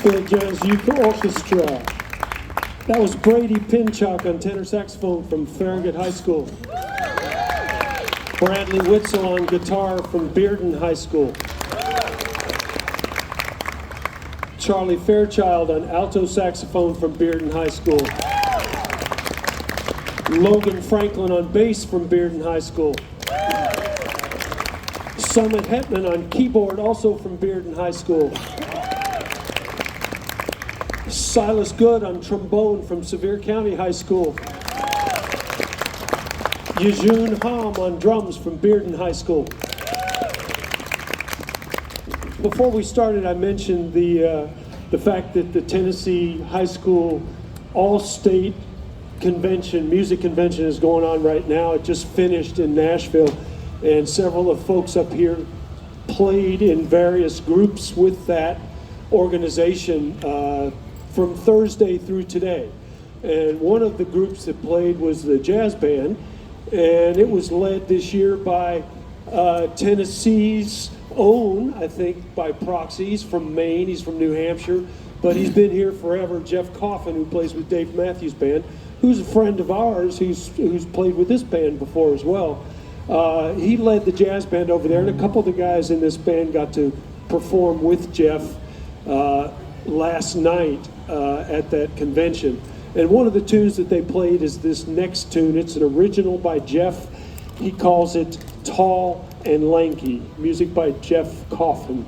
Knoxville Jazz Youth Orchestra. That was Brady Pinchuk on tenor saxophone from Farragut High School. Bradley Witzel on guitar from Bearden High School. Charlie Fairchild on alto saxophone from Bearden High School. Logan Franklin on bass from Bearden High School. Summit Hetman on keyboard, also from Bearden High School. Silas Good on trombone from Sevier County High School. Yejun Ham on drums from Bearden High School. Before we started, I mentioned the fact that the Tennessee High School All-State Convention, music convention, is going on right now. It just finished in Nashville, and several of folks up here played in various groups with that organization from Thursday through today. And one of the groups that played was the jazz band, and it was led this year by Tennessee's own, I think, by proxy. He's from Maine, he's from New Hampshire, but he's been here forever. Jeff Coffin, who plays with Dave Matthews Band, who's a friend of ours, who's played with this band before as well. He led the jazz band over there, and a couple of the guys in this band got to perform with Jeff last night at that convention. And one of the tunes that they played is this next tune. It's an original by Jeff. He calls it Tall and Lanky. Music by Jeff Coffin.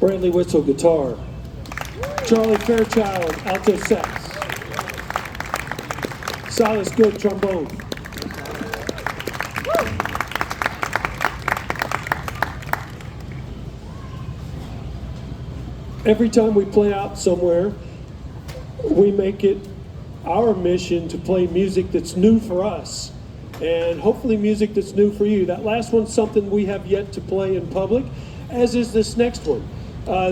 Bradley Witzel, guitar. Charlie Fairchild, alto sax. Silas Good, trombone. Every time we play out somewhere, we make it our mission to play music that's new for us, and hopefully music that's new for you. That last one's something we have yet to play in public, as is this next one.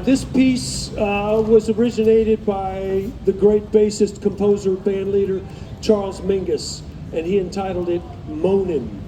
This piece was originated by the great bassist, composer, band leader, Charles Mingus, and he entitled it Moanin'.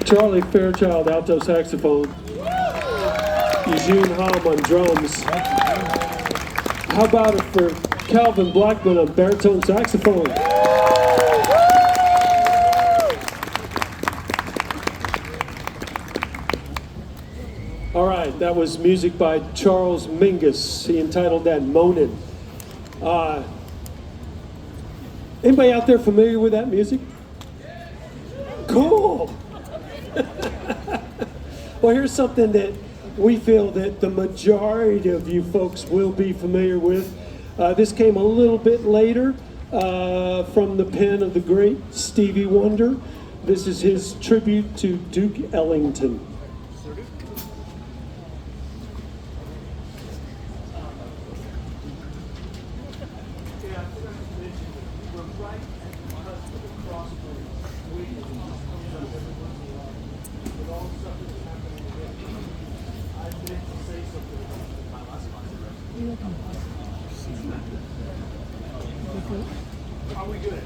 Charlie Fairchild, alto saxophone. Eugene Hom on drums. How about it for Calvin Blackman on baritone saxophone? All right, that was music by Charles Mingus. He entitled that Moanin. Anybody out there familiar with that music? Cool. Well, here's something that we feel that the majority of you folks will be familiar with. This came a little bit later from the pen of the great Stevie Wonder. This is his tribute to Duke Ellington. Are we good?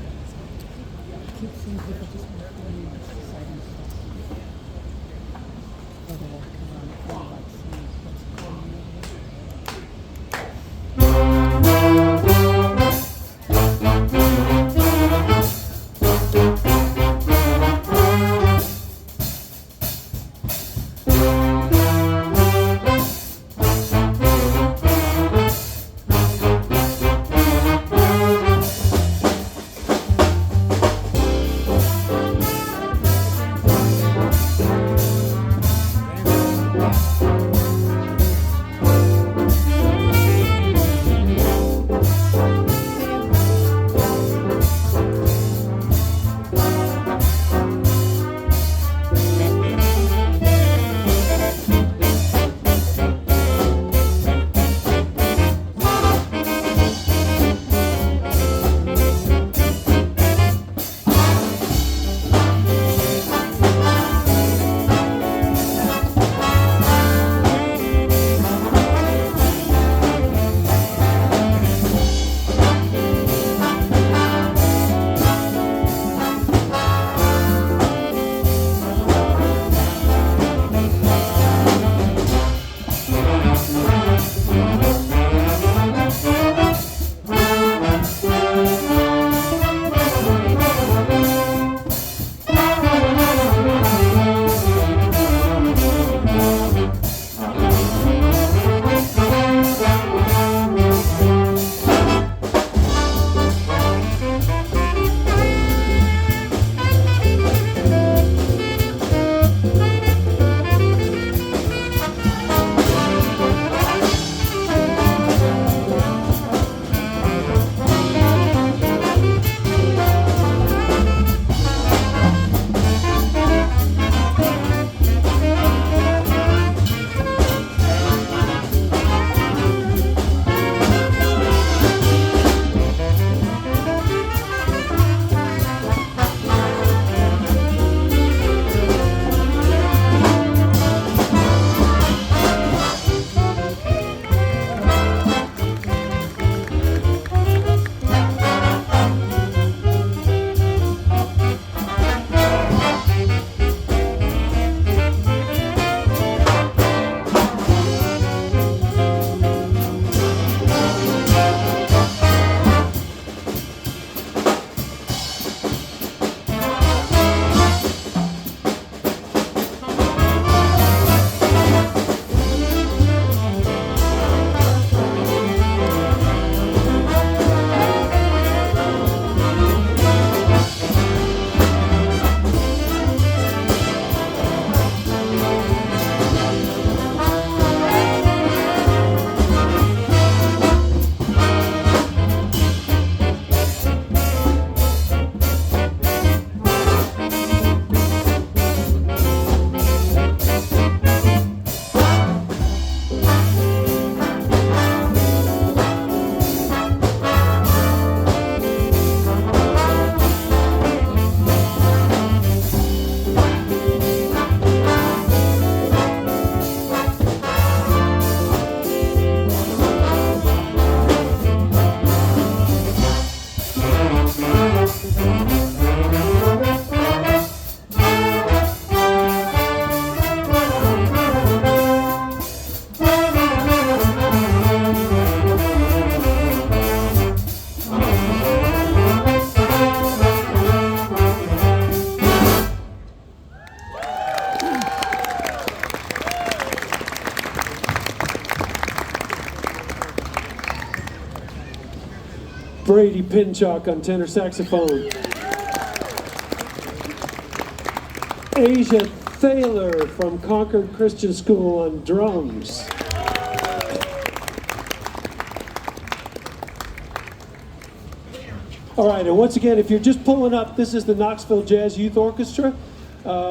Brady Pinchuk on tenor saxophone. Asia Thaler from Concord Christian School on drums. All right, and once again, if you're just pulling up, this is the Knoxville Jazz Youth Orchestra.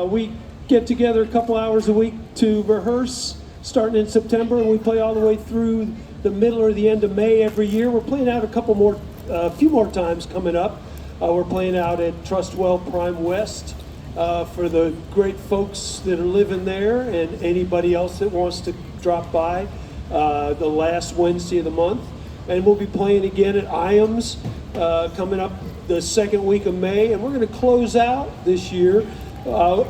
We get together a couple hours a week to rehearse, starting in September, and we play all the way through the middle or the end of May every year. We're playing out a few more times coming up. We're playing out at Trustwell Prime West for the great folks that are living there and anybody else that wants to drop by the last Wednesday of the month. And we'll be playing again at Iams coming up the second week of May. And we're going to close out this year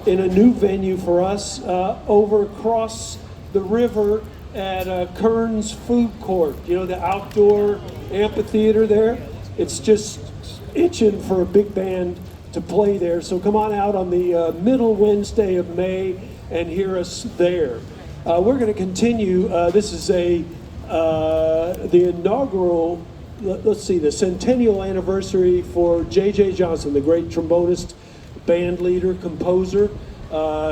in a new venue for us over across the river at Kern's Food Court. You know, the outdoor amphitheater there? It's just itching for a big band to play there. So come on out on the middle Wednesday of May and hear us there. We're going to continue. This is the inaugural, the centennial anniversary for J.J. Johnson, the great trombonist, band leader, composer.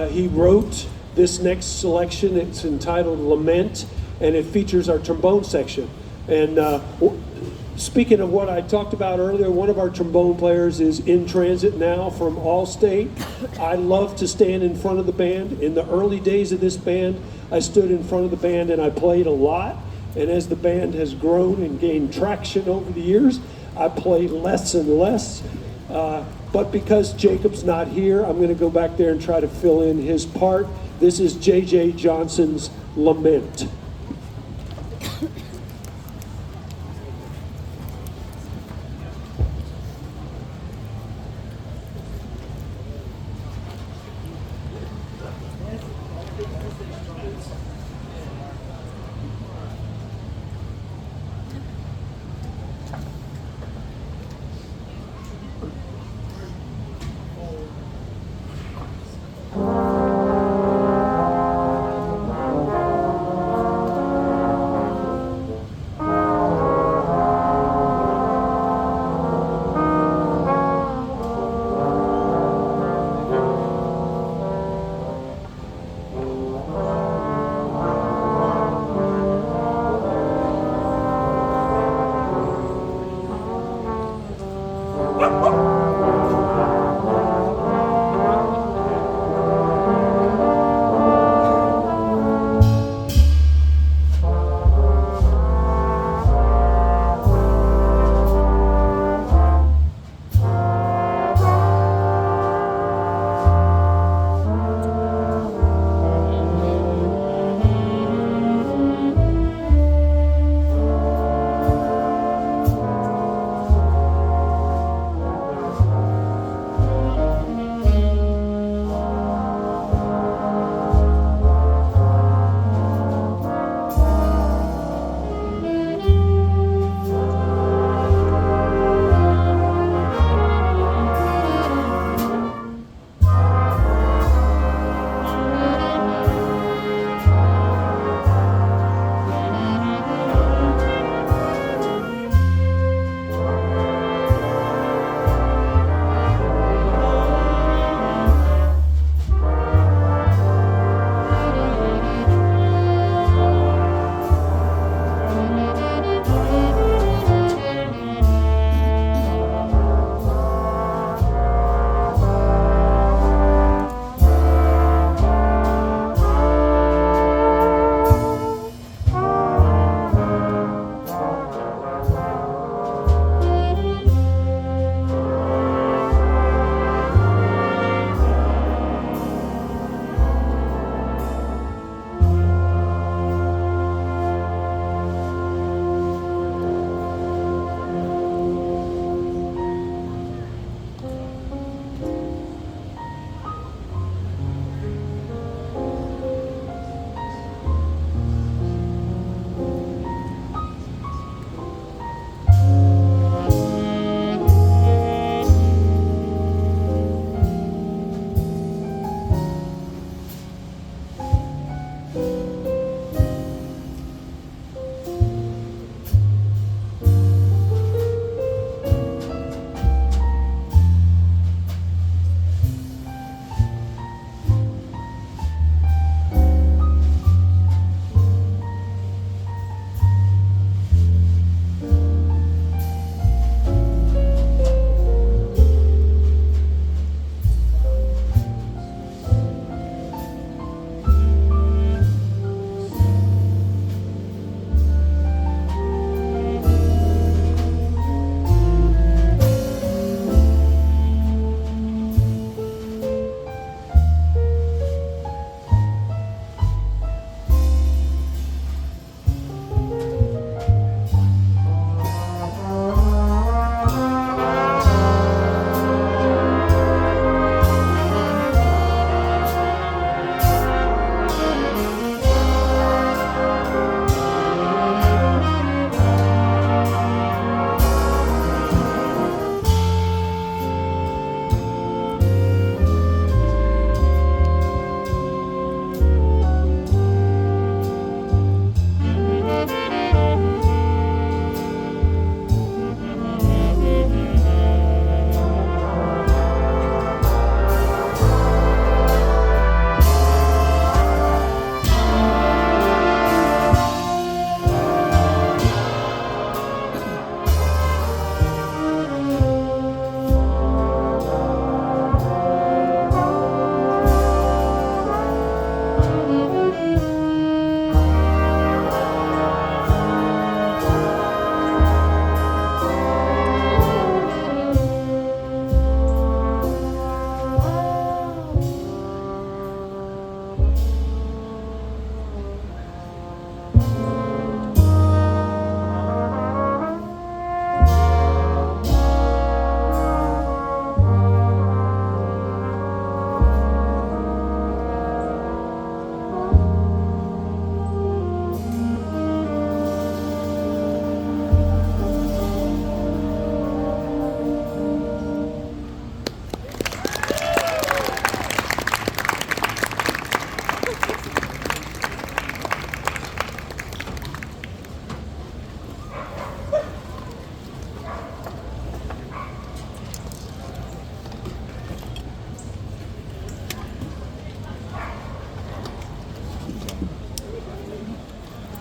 He wrote this next selection. It's entitled Lament, and it features our trombone section. And speaking of what I talked about earlier, one of our trombone players is in transit now from Allstate. I love to stand in front of the band. In the early days of this band, I stood in front of the band and I played a lot. And as the band has grown and gained traction over the years, I play less and less. But because Jacob's not here, I'm going to go back there and try to fill in his part. This is J.J. Johnson's Lament. Woo!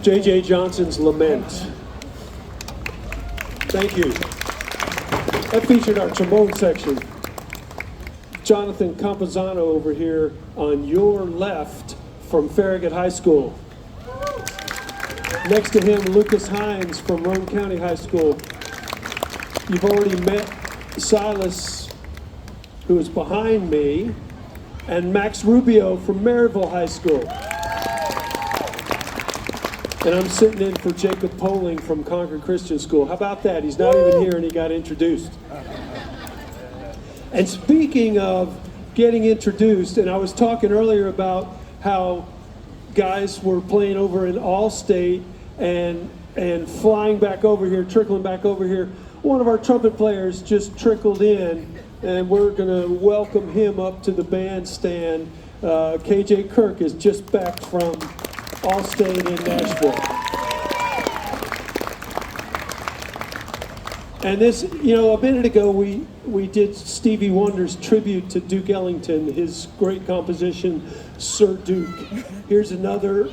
J.J. Johnson's Lament. Thank you. That featured our trombone section. Jonathan Camposano over here on your left from Farragut High School. Next to him, Lucas Hines from Roane County High School. You've already met Silas, who is behind me, and Max Rubio from Maryville High School. And I'm sitting in for Jacob Poling from Concord Christian School. How about that? He's not even here and he got introduced. And speaking of getting introduced, and I was talking earlier about how guys were playing over in Allstate and flying back over here, trickling back over here. One of our trumpet players just trickled in, and we're going to welcome him up to the bandstand. KJ Kirk is just back from Allstate in Nashville. And this, you know, a minute ago we did Stevie Wonder's tribute to Duke Ellington, his great composition, Sir Duke. Here's another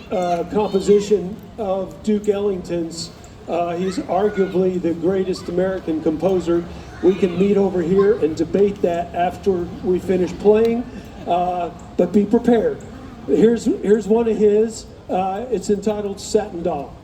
composition of Duke Ellington's. He's arguably the greatest American composer. We can meet over here and debate that after we finish playing, but be prepared. Here's one of his. It's entitled Satin Doll.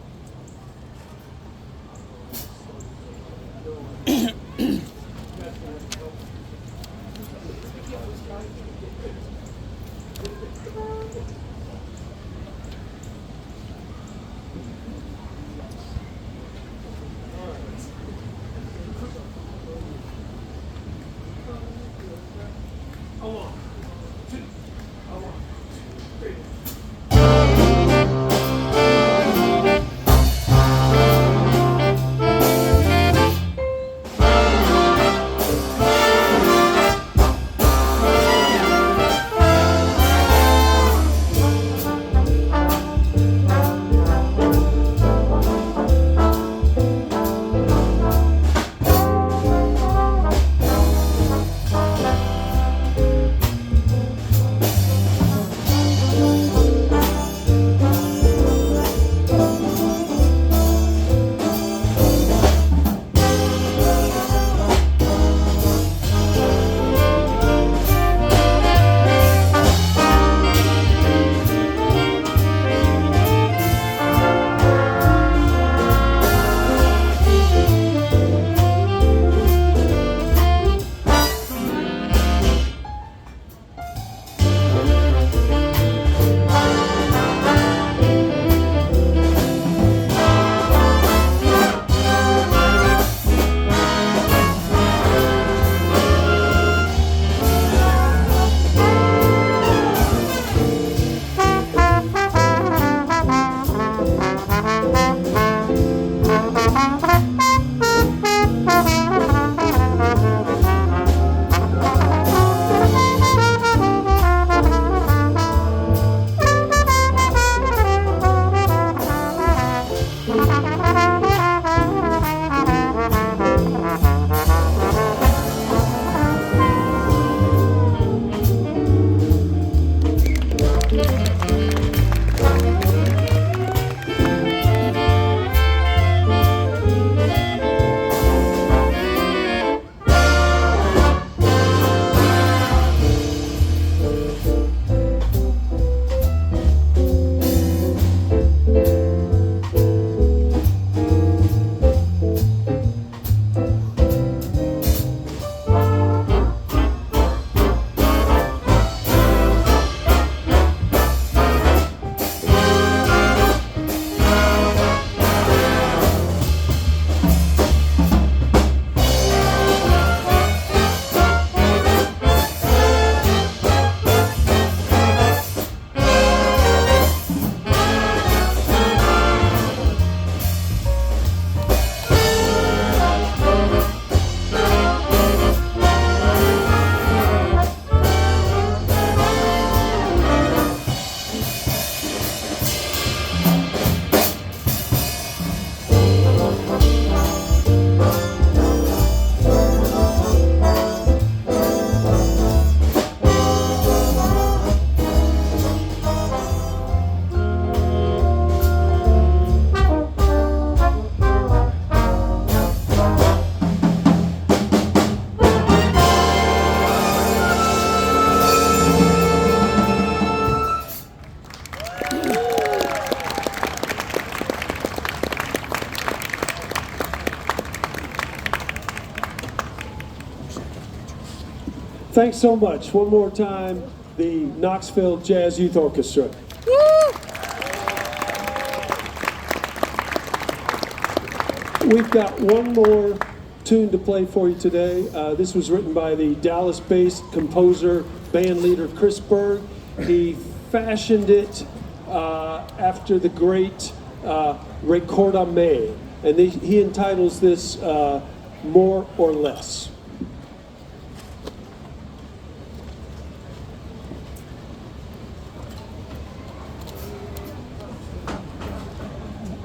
Thanks so much. One more time, the Knoxville Jazz Youth Orchestra. We've got one more tune to play for you today. This was written by the Dallas-based composer, band leader Chris Berg. He fashioned it after the great Record Me, and he entitles this More or Less.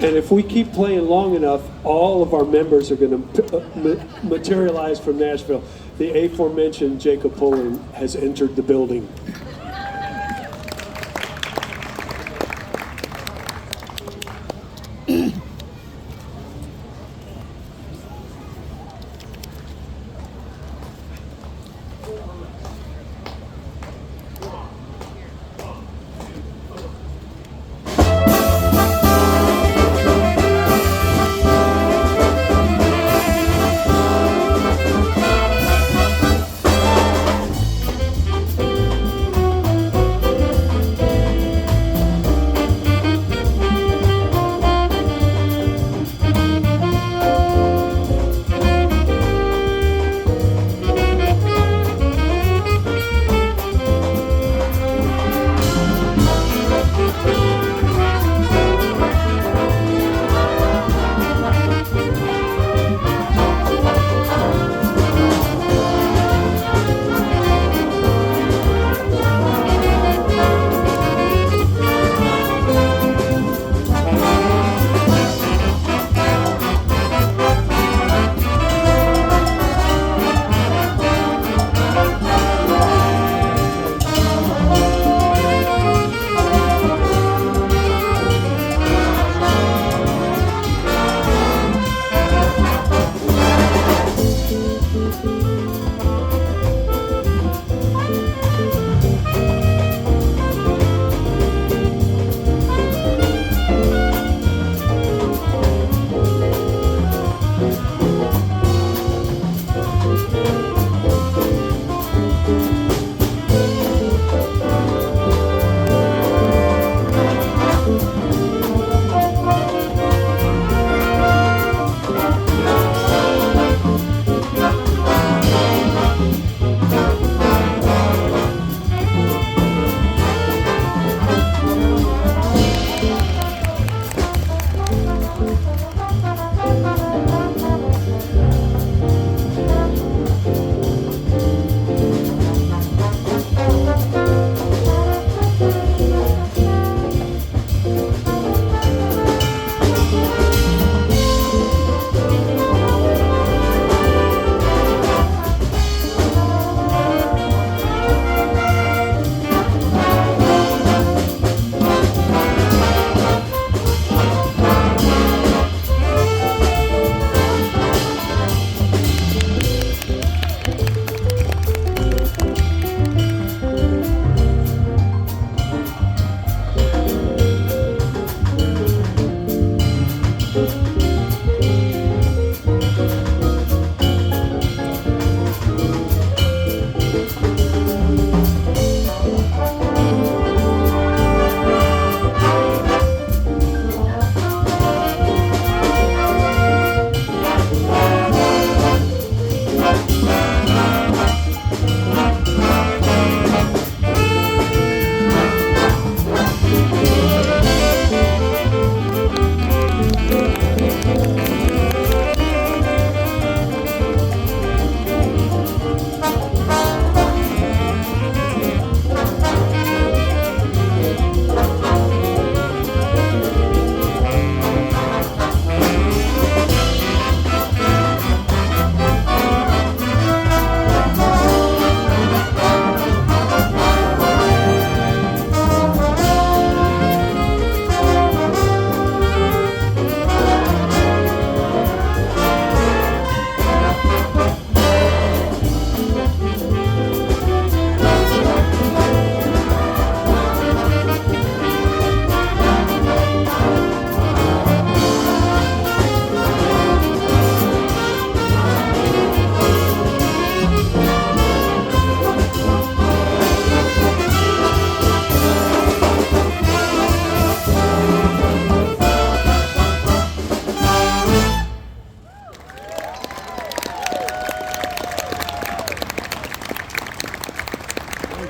And if we keep playing long enough, all of our members are going to materialize from Nashville. The aforementioned Jacob Pullen has entered the building.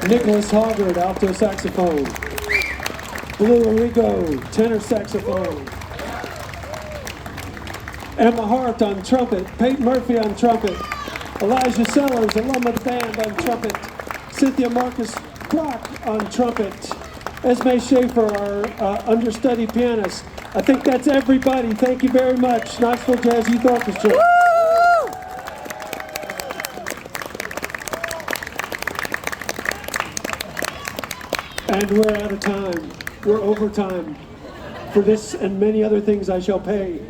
Nicholas Hoggard, alto saxophone. Blue Arrigo, tenor saxophone. Emma Hart on trumpet. Peyton Murphy on trumpet. Elijah Sellers, alum of the band, on trumpet. Cynthia Marcus Brock on trumpet. Esme Schaefer, our understudy pianist. I think that's everybody. Thank you very much. Knoxville Jazz Youth Orchestra. And we're out of time. We're over time for this and many other things I shall pay.